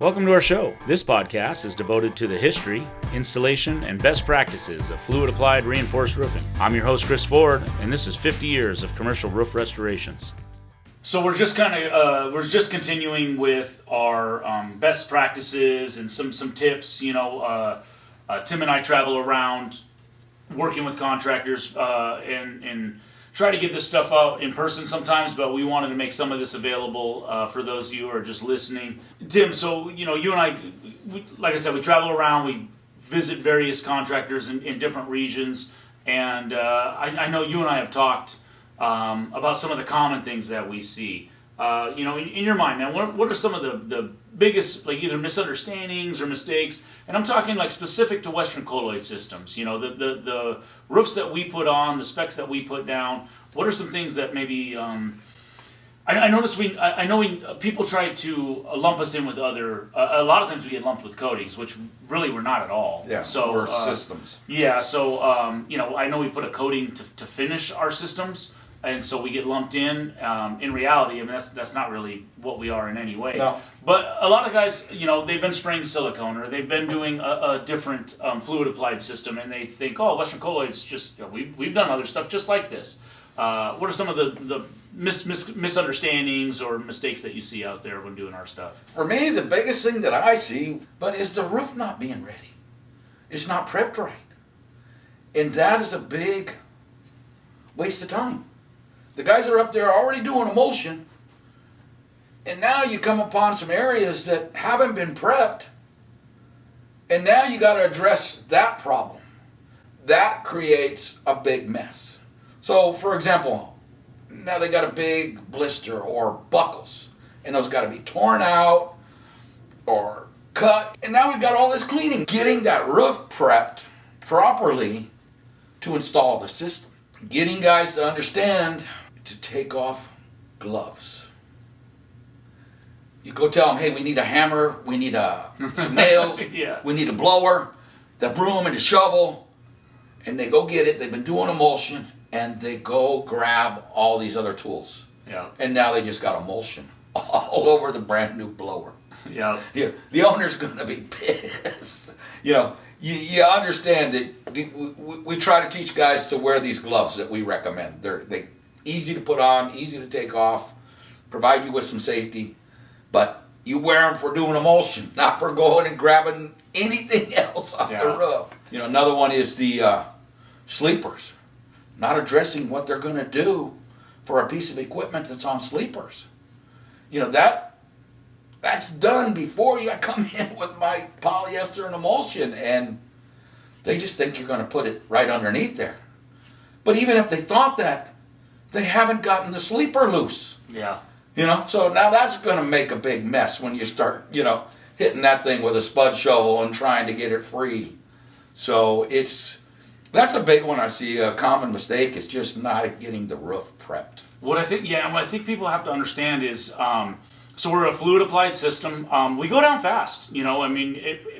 Welcome to our show. This podcast is devoted to the history, installation, and best practices of fluid-applied reinforced roofing. I'm your host, Chris Ford, and this is 50 years of commercial roof restorations. So we're just continuing with our best practices and some tips. Tim and I travel around working with contractors and try to get this stuff out in person sometimes, but we wanted to make some of this available for those of you who are just listening. Tim, so you and I, like I said, we travel around, we visit various contractors in different regions, and I know you and I have talked about some of the common things that we see. In your mind, man, what are some of the biggest, like, either misunderstandings or mistakes? And I'm talking like specific to Western Colloid systems. The roofs that we put on, the specs that we put down. What are some things that maybe I notice people try to lump us in with other. A lot of times we get lumped with coatings, which really we're not at all. Yeah, so we're systems. Yeah, so I know we put a coating to finish our systems. And so we get lumped in. In reality, I mean, that's not really what we are in any way. No. But a lot of guys, they've been spraying silicone or they've been doing a different fluid applied system, and they think, oh, Western Colloid's just we've done other stuff just like this. What are some of the misunderstandings or mistakes that you see out there when doing our stuff? For me, the biggest thing that I see, is the roof not being ready. It's not prepped right, and that is a big waste of time. The guys are up there already doing emulsion, and now you come upon some areas that haven't been prepped, and now you got to address that problem. That creates a big mess. So, for example, now they got a big blister or buckles, and those got to be torn out or cut, and now we've got all this cleaning. Getting that roof prepped properly to install the system. Getting guys to understand to take off gloves. You go tell them, hey, we need a hammer, we need some nails, Yeah. We need a blower, the broom and the shovel, and they go get it. They've been doing emulsion, and they go grab all these other tools. Yeah. And now they just got emulsion all over the brand new blower. Yeah. The owner's going to be pissed. You understand that we try to teach guys to wear these gloves that we recommend. They easy to put on, easy to take off, provide you with some safety, but you wear them for doing emulsion, not for going and grabbing anything else on the roof. Another one is the sleepers. Not addressing what they're going to do for a piece of equipment that's on sleepers. That's done before you come in with my polyester and emulsion, and they just think you're going to put it right underneath there. But even if they thought that, they haven't gotten the sleeper loose. Yeah. So now that's going to make a big mess when you start, hitting that thing with a spud shovel and trying to get it free. So that's a big one I see. A common mistake is just not getting the roof prepped. What I think people have to understand is, so we're a fluid applied system. We go down fast,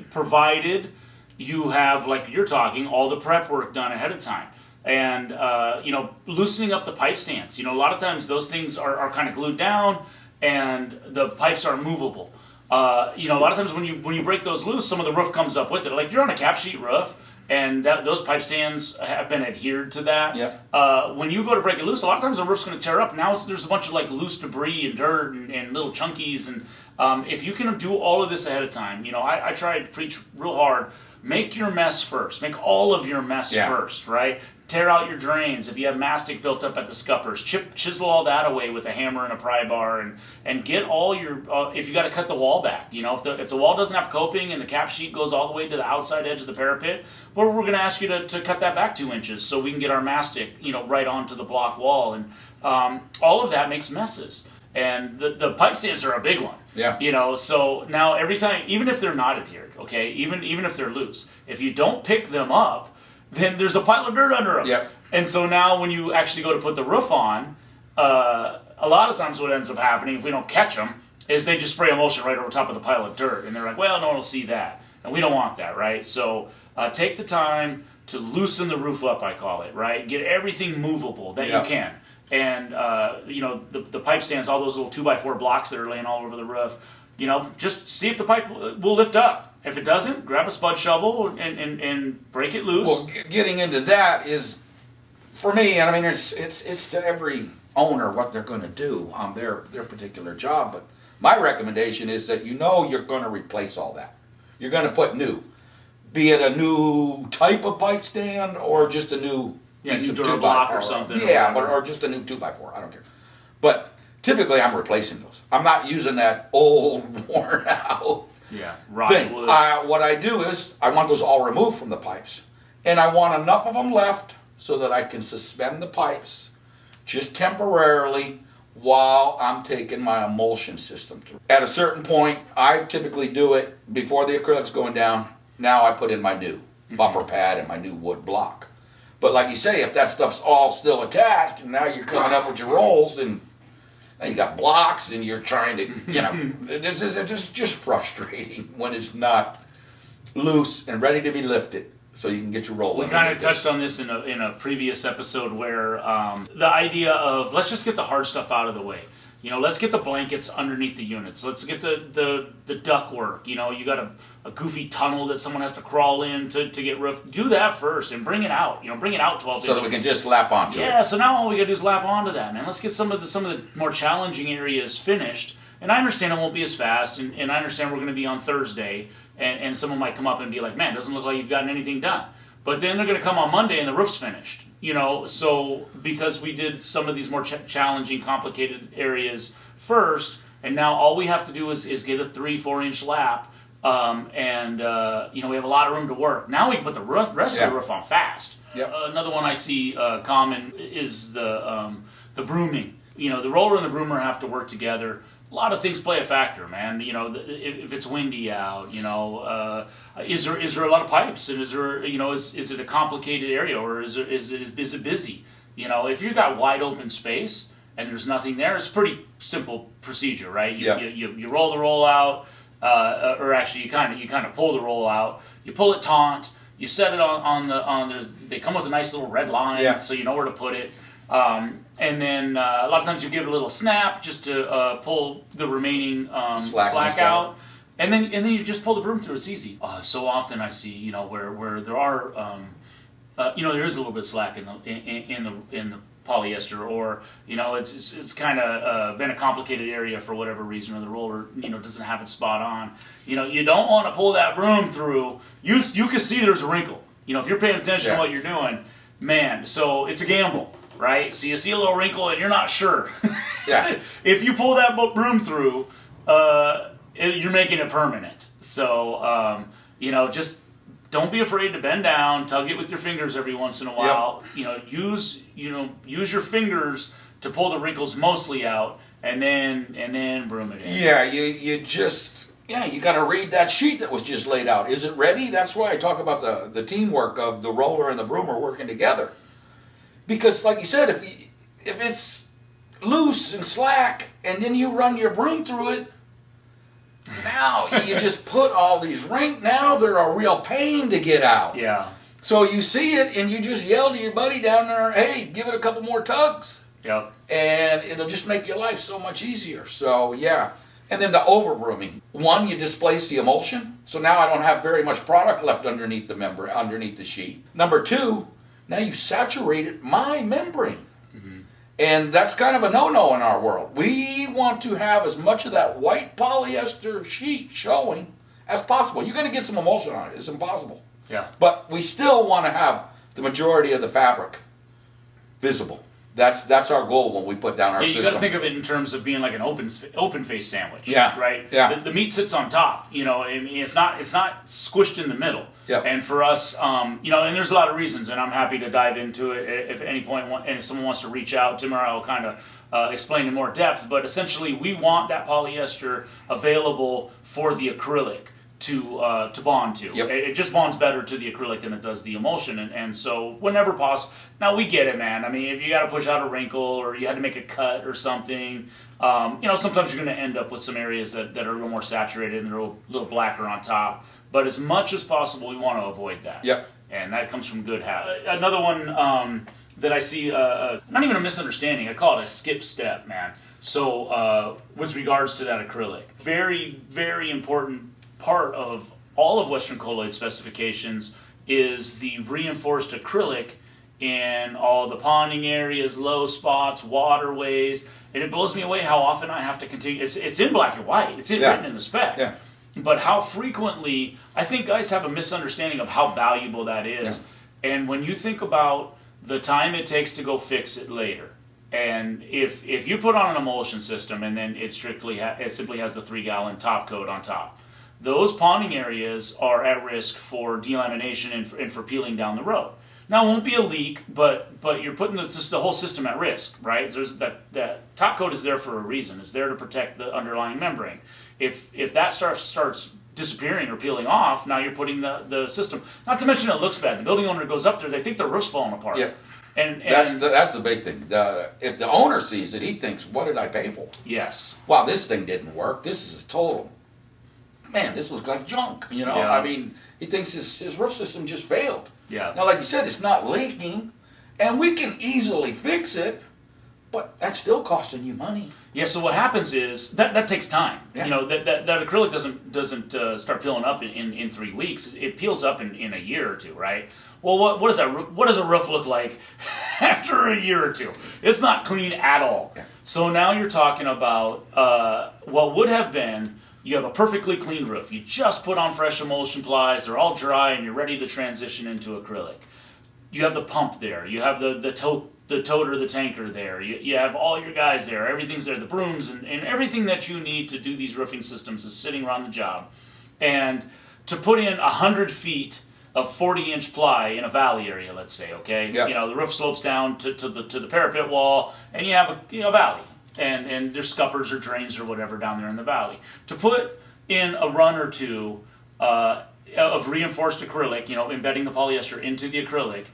provided you have, like you're talking, all the prep work done ahead of time. And, loosening up the pipe stands. A lot of times those things are kind of glued down and the pipes are movable. A lot of times when you break those loose, some of the roof comes up with it. Like you're on a cap sheet roof, and those pipe stands have been adhered to that. Yeah. When you go to break it loose, a lot of times the roof's going to tear up. Now there's a bunch of like loose debris and dirt and little chunkies. And if you can do all of this ahead of time, I try to preach real hard. Make your mess first. Make all of your mess first, right? Tear out your drains. If you have mastic built up at the scuppers, chisel all that away with a hammer and a pry bar, and get all your. If you got to cut the wall back, if the wall doesn't have coping and the cap sheet goes all the way to the outside edge of the parapet, we're going to ask you to cut that back 2 inches so we can get our mastic, right onto the block wall, and all of that makes messes. And the pipe stands are a big one. Yeah. So now every time, even if they're not adhered, okay, even if they're loose, if you don't pick them up, then there's a pile of dirt under them. Yep. And so now when you actually go to put the roof on, a lot of times what ends up happening, if we don't catch them, is they just spray emulsion right over top of the pile of dirt. And they're like, well, no one will see that. And we don't want that, right? So take the time to loosen the roof up, I call it, right? Get everything movable that you can. And, the pipe stands, all those little 2x4 blocks that are laying all over the roof, just see if the pipe will lift up. If it doesn't, grab a spud shovel and break it loose. Well, getting into that is, for me, and I mean, it's to every owner what they're going to do on their particular job. But my recommendation is that you're going to replace all that. You're going to put new, be it a new type of pipe stand or just a new piece new of door block or something. Yeah, or just a new 2x4. I don't care. But typically, I'm replacing those. I'm not using that old, worn out. Yeah, right. Thing. What I do is I want those all removed from the pipes, and I want enough of them left so that I can suspend the pipes just temporarily while I'm taking my emulsion system through. At a certain point, I typically do it before the acrylic's going down. Now I put in my new buffer pad and my new wood block. But like you say, if that stuff's all still attached, and now you're coming up with your rolls, and you got blocks, and you're trying to, it's just frustrating when it's not loose and ready to be lifted, so you can get your roll. We kind of touched on this in a previous episode where the idea of let's just get the hard stuff out of the way. Let's get the blankets underneath the units. Let's get the duct work. You got a goofy tunnel that someone has to crawl in to get roof. Do that first and bring it out. Bring it out 12 inches. So that we can just lap onto it. Yeah, so now all we got to do is lap onto that, man. Let's get some of the more challenging areas finished. And I understand it won't be as fast, and I understand we're going to be on Thursday, and someone might come up and be like, man, it doesn't look like you've gotten anything done. But then they're going to come on Monday and the roof's finished. So because we did some of these more challenging, complicated areas first, and now all we have to do is get a 3-4 inch lap, and we have a lot of room to work. Now we can put the rest of the roof on fast. Yep. Another one I see common is the brooming. The roller and the broomer have to work together. A lot of things play a factor, man. If it's windy out, is there a lot of pipes, and is there, is it a complicated area, or is it busy? If you've got wide open space and there's nothing there, it's a pretty simple procedure, right? You roll the roll out, or actually you kind of pull the roll out. You pull it taut. You set it on they come with a nice little red line, so you know where to put it. And then a lot of times you give it a little snap just to pull the remaining slack out, and then you just pull the broom through. It's easy. So often I see where there are there is a little bit of slack in the polyester, or it's kind of been a complicated area for whatever reason, or the roller doesn't have it spot on. You don't want to pull that broom through. You can see there's a wrinkle. If you're paying attention to what you're doing, man. So it's a gamble. Right? So you see a little wrinkle and you're not sure. Yeah. If you pull that broom through, you're making it permanent. So, just don't be afraid to bend down, tug it with your fingers every once in a while. Yep. Use your fingers to pull the wrinkles mostly out, and then broom it in. Yeah, you got to read that sheet that was just laid out. Is it ready? That's why I talk about the teamwork of the roller and the broomer working together. Because, like you said, if it's loose and slack, and then you run your broom through it, now you just put all these rings. Now they're a real pain to get out. Yeah. So you see it, and you just yell to your buddy down there, "Hey, give it a couple more tugs." Yep. And it'll just make your life so much easier. So yeah. And then the over brooming. One, you displace the emulsion, so now I don't have very much product left underneath the sheet. Number two, now you've saturated my membrane. Mm-hmm. And that's kind of a no-no in our world. We want to have as much of that white polyester sheet showing as possible. You're going to get some emulsion on it. It's impossible. Yeah. But we still want to have the majority of the fabric visible. That's our goal when we put down our system. You got to think of it in terms of being like an open face sandwich. Yeah. Right. Yeah. The meat sits on top. It's not squished in the middle. Yep. And for us, and there's a lot of reasons, and I'm happy to dive into it if at any point, and if someone wants to reach out, Tim or I will kind of explain in more depth. But essentially, we want that polyester available for the acrylic to bond to. Yep. It just bonds better to the acrylic than it does the emulsion, and so whenever possible. Now we get it, man. I mean, if you got to push out a wrinkle or you had to make a cut or something, sometimes you're going to end up with some areas that are a little more saturated and they're a little blacker on top. But as much as possible, we want to avoid that. Yep. And that comes from good habits. Another one that I see, not even a misunderstanding, I call it a skip step, man. So with regards to that acrylic, very, very important part of all of Western Colloid specifications is the reinforced acrylic in all the ponding areas, low spots, waterways. And it blows me away how often I have to continue. It's in black and white. It's written in the spec. Yeah. But how frequently, I think guys have a misunderstanding of how valuable that is. Yeah. And when you think about the time it takes to go fix it later, and if you put on an emulsion system and then it simply has the 3-gallon top coat on top, those ponding areas are at risk for delamination and for peeling down the road. Now, it won't be a leak, but you're putting the whole system at risk, right? There's that top coat is there for a reason. It's there to protect the underlying membrane. If that starts disappearing or peeling off, now you're putting the system. Not to mention it looks bad. The building owner goes up there, they think the roof's falling apart. Yeah. And that's the big thing. If the owner sees it, he thinks, "What did I pay for?" Yes. Wow, this thing didn't work. This is a total. Man, this looks like junk. You know, Yeah. I mean, he thinks his roof system just failed. Yeah. Now, like you said, it's not leaking, and we can easily fix it, but that's still costing you money. Yeah. So what happens is that takes time. Yeah. You know that acrylic doesn't start peeling up in 3 weeks. It peels up in a year or two, right? Well, what does a roof look like after a year or two? It's not clean at all. Yeah. So now you're talking about what would have been. You have a perfectly clean roof. You just put on fresh emulsion plies. They're all dry, and you're ready to transition into acrylic. You have the pump there. You have the toter, the tanker there. You have all your guys there. Everything's there. The brooms and everything that you need to do these roofing systems is sitting around the job. And to put in 100 feet of 40-inch ply in a valley area, let's say, okay? Yep. You know, the roof slopes down to the parapet wall, and you have a valley. And there's scuppers or drains or whatever down there in the valley. To put in a run or two of reinforced acrylic, you know, embedding the polyester into the acrylic,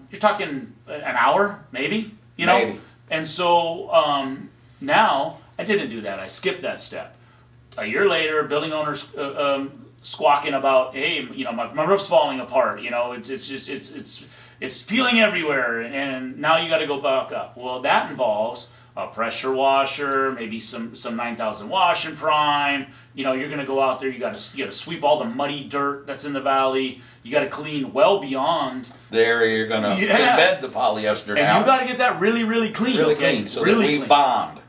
you're talking an hour, maybe, you know? Maybe. And so now, I didn't do that. I skipped that step. A year later, building owners squawking about, hey, you know, my roof's falling apart, you know, it's peeling everywhere, and now you got to go back up. Well, that involves a pressure washer, maybe some 9000 wash and prime. You know, you're going to go out there. You got to sweep all the muddy dirt that's in the valley. You got to clean well beyond The area you're going to embed the polyester and now. you got to get that really, really clean. Really okay? clean, so really that we clean. bond.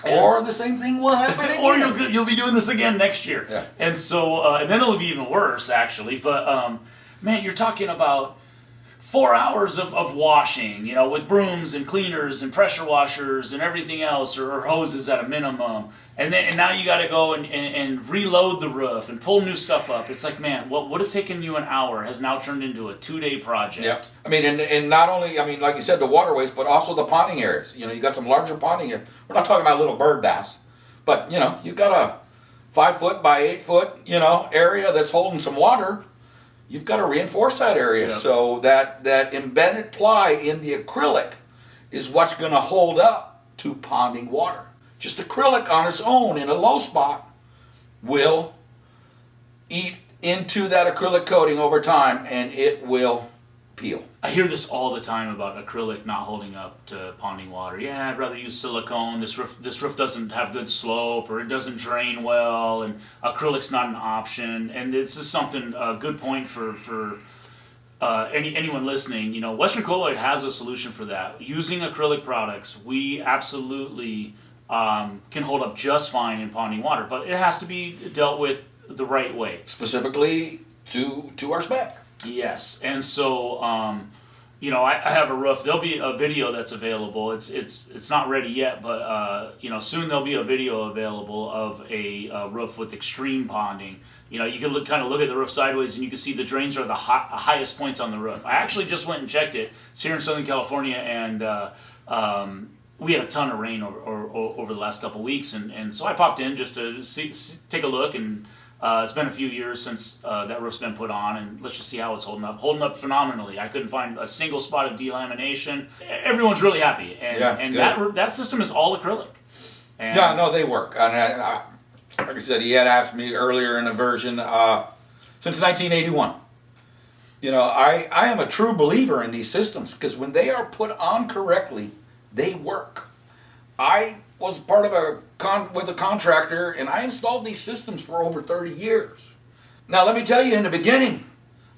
And Or the same thing will happen again. Or you'll be doing this again next year. Yeah. And so, and then it'll be even worse, actually. But man, you're talking about 4 hours of washing, you know, with brooms and cleaners and pressure washers and everything else, or hoses at a minimum. And now you got to go and reload the roof and pull new stuff up. It's like, man, what would have taken you an hour has now turned into a 2-day project. Yep. I mean, and not only, I mean, like you said, the waterways, but also the ponding areas. You know, you got some larger ponding areas. We're not talking about little bird baths, but, you know, you've got a 5 foot by 8 foot, you know, area that's holding some water. You've got to reinforce that area so that embedded ply in the acrylic is what's going to hold up to ponding water. Just acrylic on its own in a low spot will eat into that acrylic coating over time, and it will peel. I hear this all the time about acrylic not holding up to ponding water. Yeah, I'd rather use silicone. This roof doesn't have good slope, or it doesn't drain well, and acrylic's not an option. And this is something, a good point for anyone listening. You know, Western Colloid has a solution for that. Using acrylic products, we absolutely can hold up just fine in ponding water, but it has to be dealt with the right way. Specifically to our spec. Yes, and so you know, I have a roof. There'll be a video that's available. It's not ready yet, but you know, soon there'll be a video available of a roof with extreme ponding. You know, you can kind of look at the roof sideways, and you can see the drains are the highest points on the roof. I actually just went and checked it. It's here in Southern California, and we had a ton of rain over the last couple of weeks, and so I popped in just to take a look, and it's been a few years since that roof's been put on, and let's just see how it's holding up. Holding up phenomenally. I couldn't find a single spot of delamination. Everyone's really happy, and that system is all acrylic. And Yeah, no, they work. And like I said, he had asked me earlier in the version, since 1981. You know, I am a true believer in these systems, because when they are put on correctly, they work. I was part of with a contractor, and I installed these systems for over 30 years. Now, let me tell you, in the beginning,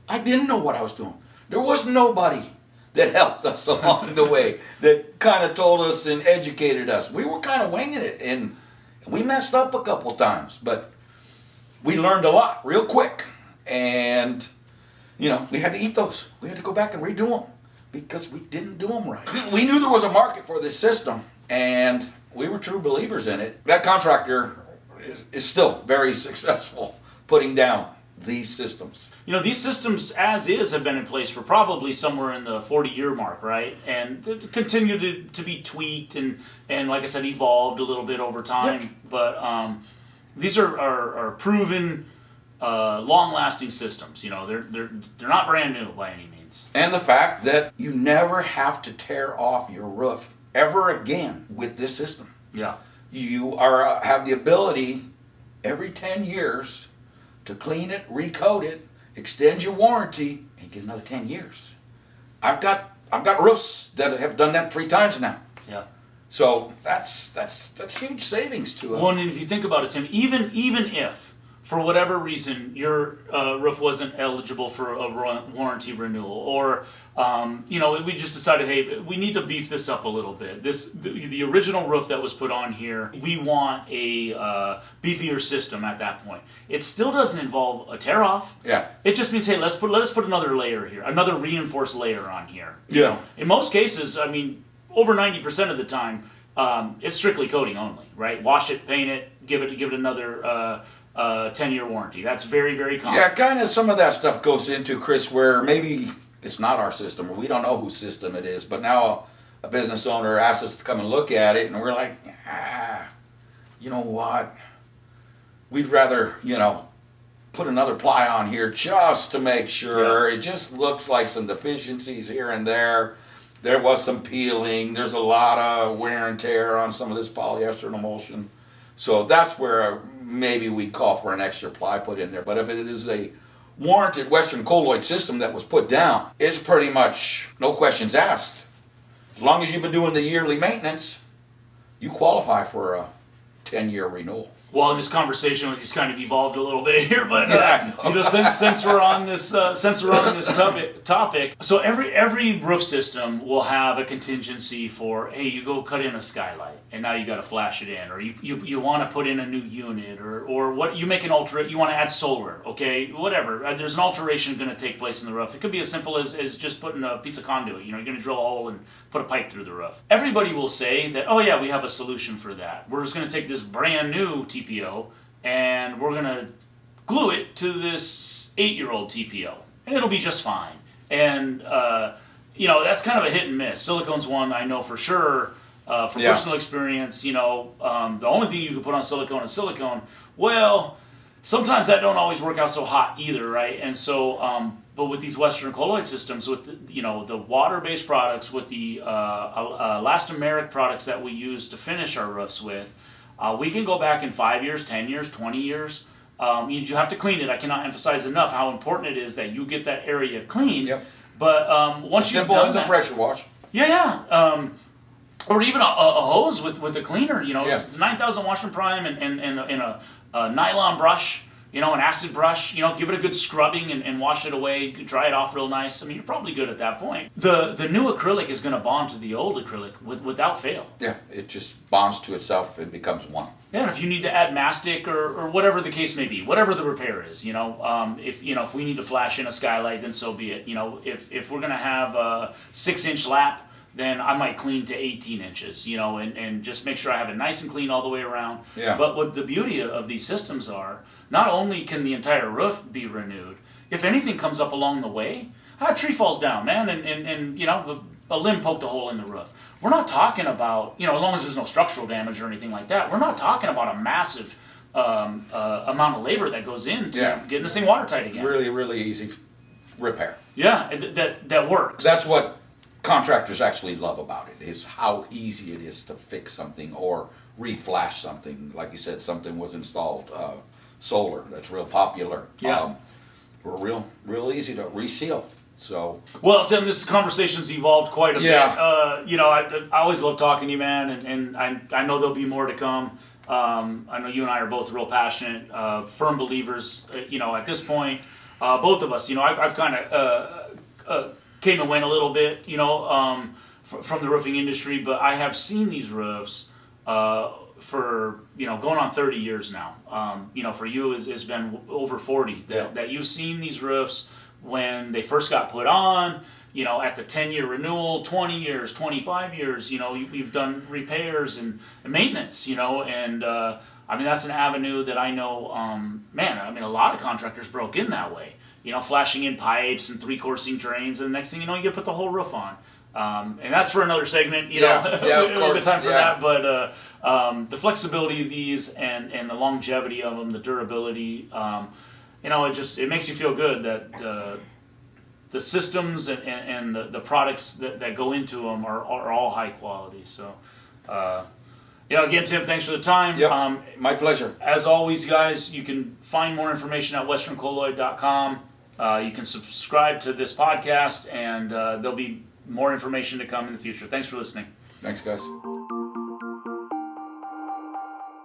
I didn't know what I was doing. There was nobody that helped us along the way, that kind of told us and educated us. We were kind of winging it, and we messed up a couple times, but we learned a lot real quick. And, you know, we had to eat those. We had to go back and redo them because we didn't do them right. We knew there was a market for this system, and we were true believers in it. That contractor is still very successful putting down these systems. You know, these systems as is have been in place for probably somewhere in the 40-year mark, right? And they continue to be tweaked and like I said, evolved a little bit over time. Yep. But these are proven, long-lasting systems. You know, they're not brand new by any means. And the fact that you never have to tear off your roof ever again with this system. Yeah. You have the ability every 10 years to clean it, recoat it, extend your warranty, and get another 10 years. I've got roofs that have done that 3 times now. Yeah. So that's huge savings to it. Well, and if you think about it, Tim, even if for whatever reason your roof wasn't eligible for a warranty renewal, or you know, we just decided, hey, we need to beef this up a little bit. The original roof that was put on here, we want a beefier system at that point. It still doesn't involve a tear off. Yeah. It just means, hey, let us put another layer here, another reinforced layer on here. Yeah. You know, in most cases, I mean, over 90% of the time, it's strictly coating only, right? Wash it, paint it, give it another 10-year warranty. That's very, very common. Yeah, kind of some of that stuff goes into, Chris, where maybe it's not our system, or we don't know whose system it is, but now a business owner asks us to come and look at it, and we're like, you know what? We'd rather, you know, put another ply on here just to make sure. Yeah. It just looks like some deficiencies here and there. There was some peeling. There's a lot of wear and tear on some of this polyester and emulsion. So that's where maybe we'd call for an extra ply put in there. But if it is a warranted Western Colloid system that was put down, it's pretty much no questions asked. As long as you've been doing the yearly maintenance, you qualify for a 10-year renewal. Well, in this conversation with you's kind of evolved a little bit here, but you know, since we're on this topic, so every roof system will have a contingency for, hey, you go cut in a skylight and now you got to flash it in, or you want to put in a new unit, or what, you make an you want to add solar, okay, whatever. There's an alteration going to take place in the roof. It could be as simple as just putting a piece of conduit. You know, you're going to drill a hole and put a pipe through the roof. Everybody will say that, oh yeah, we have a solution for that. We're just going to take this brand new TPO and we're going to glue it to this 8-year-old TPO and it'll be just fine. And you know, that's kind of a hit and miss. Silicone's one I know for sure, from personal experience. You know, the only thing you can put on silicone is silicone. Well, sometimes that don't always work out so hot either, right? And so but with these Western Colloid systems, with the water-based products, with the elastomeric products that we use to finish our roofs with, we can go back in 5 years, 10 years, 20 years. You have to clean it. I cannot emphasize enough how important it is that you get that area clean. Yep. But once you've done that, simple as a pressure wash. Yeah. Or even a hose with a cleaner. You know, yeah. It's 9,000 wash and prime and a nylon brush. You know, an acid brush, you know, give it a good scrubbing and wash it away, dry it off real nice. I mean, you're probably good at that point. The new acrylic is going to bond to the old acrylic without fail. Yeah, it just bonds to itself and becomes one. Yeah, and if you need to add mastic or whatever the case may be, whatever the repair is, if we need to flash in a skylight, then so be it. You know, if we're going to have a 6-inch lap, then I might clean to 18 inches, you know, and just make sure I have it nice and clean all the way around. Yeah. But what the beauty of these systems are, not only can the entire roof be renewed, if anything comes up along the way, a tree falls down, man, and you know, a limb poked a hole in the roof. We're not talking about, you know, as long as there's no structural damage or anything like that, we're not talking about a massive amount of labor that goes into getting this thing watertight again. Really, really easy repair. Yeah, that works. That's what contractors actually love about it, is how easy it is to fix something or reflash something. Like you said, something was installed solar. That's real popular. Yeah. We're real easy to reseal. So, well, Tim, this conversation's evolved quite a bit. I always love talking to you, man, and I know there'll be more to come. I know you and I are both real passionate, firm believers. At this point, both of us. I've kind of came and went a little bit, from the roofing industry, but I have seen these roofs for going on 30 years now. For you, it's been over 40 that you've seen these roofs when they first got put on. At the 10-year renewal, 20 years, 25 years, you've done repairs and maintenance, and that's an avenue that I know, a lot of contractors broke in that way, flashing in pipes and three-coursing drains, and the next thing you know, you put the whole roof on. And that's for another segment, we don't have time for that, but the flexibility of these and the longevity of them, the durability, it makes you feel good that the systems and the products that go into them are all high quality. So, again, Tim, thanks for the time. Yep, my pleasure. As always, guys, you can find more information at westerncolloid.com. You can subscribe to this podcast, and there'll be more information to come in the future. Thanks for listening. Thanks, guys.